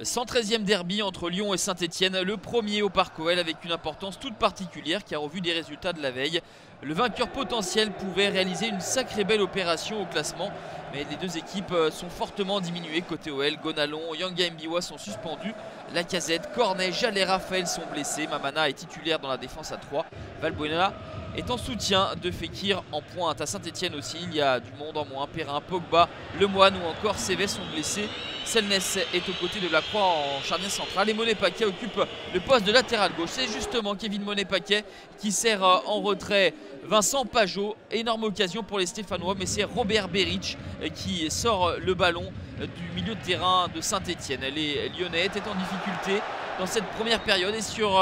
113e derby entre Lyon et Saint-Etienne, le premier au Parc OL avec une importance toute particulière car au vu des résultats de la veille, le vainqueur potentiel pouvait réaliser une sacrée belle opération au classement. Mais les deux équipes sont fortement diminuées côté OL. Gonalon, Yanga Mbiwa sont suspendus. Lacazette, Cornet, Jallet, Raphaël sont blessés. Mamana est titulaire dans la défense à 3. Valbuena est en soutien de Fekir en pointe. À Saint-Etienne aussi, il y a du monde en moins. Perrin, Pogba, Lemoine ou encore Cévès sont blessés. Selnès est aux côtés de Lacroix en charnière centrale et Monet-Paquet occupe le poste de latéral gauche. C'est justement Kevin Monet-Paquet qui sert en retrait Vincent Pajot. Énorme occasion pour les Stéphanois, mais c'est Robert Beric qui sort le ballon du milieu de terrain de Saint-Etienne. Les Lyonnais étaient en difficulté dans cette première période et sur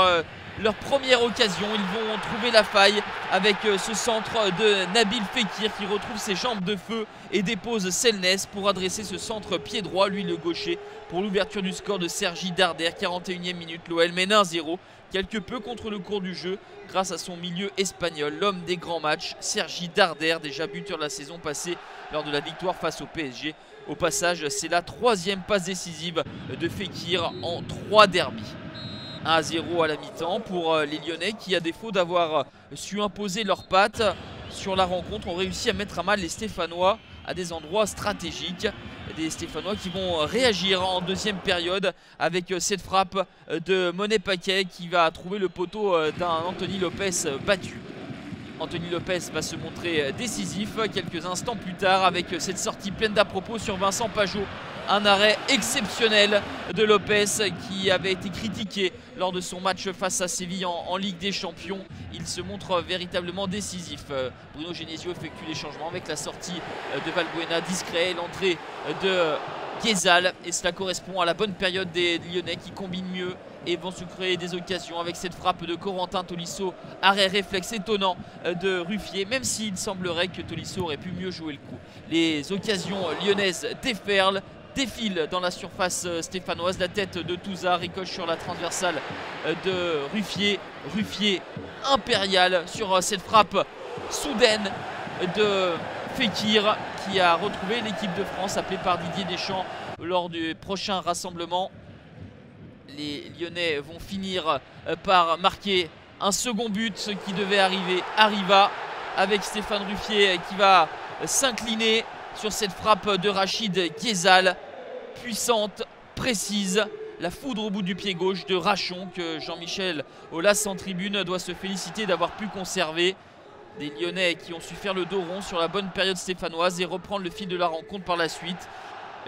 leur première occasion, ils vont trouver la faille avec ce centre de Nabil Fekir qui retrouve ses jambes de feu et dépose Selnès pour adresser ce centre pied droit, lui le gaucher, pour l'ouverture du score de Sergi Darder. 41e minute, l'OL mène 1-0, quelque peu contre le cours du jeu grâce à son milieu espagnol, l'homme des grands matchs, Sergi Darder, déjà buteur de la saison passée lors de la victoire face au PSG. Au passage, c'est la 3e passe décisive de Fekir en 3 derbys. 1-0 à la mi-temps pour les Lyonnais qui, à défaut d'avoir su imposer leurs pattes sur la rencontre, ont réussi à mettre à mal les Stéphanois à des endroits stratégiques. Des Stéphanois qui vont réagir en deuxième période avec cette frappe de Monet-Paquet qui va trouver le poteau d'un Anthony Lopez battu. Anthony Lopez va se montrer décisif quelques instants plus tard avec cette sortie pleine d'à-propos sur Vincent Pajot. Un arrêt exceptionnel de Lopez qui avait été critiqué lors de son match face à Séville en Ligue des Champions. Il se montre véritablement décisif. Bruno Genesio effectue les changements avec la sortie de Valbuena discret et l'entrée de Guézal. Et cela correspond à la bonne période des Lyonnais qui combinent mieux et vont se créer des occasions avec cette frappe de Corentin Tolisso. Arrêt réflexe étonnant de Ruffier, même s'il semblerait que Tolisso aurait pu mieux jouer le coup. Les occasions lyonnaises défile dans la surface stéphanoise. La tête de Touza ricoche sur la transversale de Ruffier. Ruffier impérial sur cette frappe soudaine de Fekir qui a retrouvé l'équipe de France appelée par Didier Deschamps lors du prochain rassemblement. Les Lyonnais vont finir par marquer un second but. Ce qui devait arriver arriva avec Stéphane Ruffier qui va s'incliner sur cette frappe de Rachid Guézal, puissante, précise, la foudre au bout du pied gauche de Rachon que Jean-Michel Aulas en tribune doit se féliciter d'avoir pu conserver. Des Lyonnais qui ont su faire le dos rond sur la bonne période stéphanoise et reprendre le fil de la rencontre par la suite.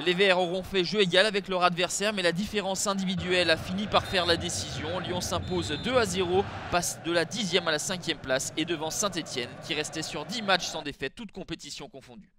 Les Verts auront fait jeu égal avec leur adversaire, mais la différence individuelle a fini par faire la décision. Lyon s'impose 2-0, passe de la 10e à la 5e place et devant Saint-Etienne qui restait sur 10 matchs sans défaite, toutes compétitions confondues.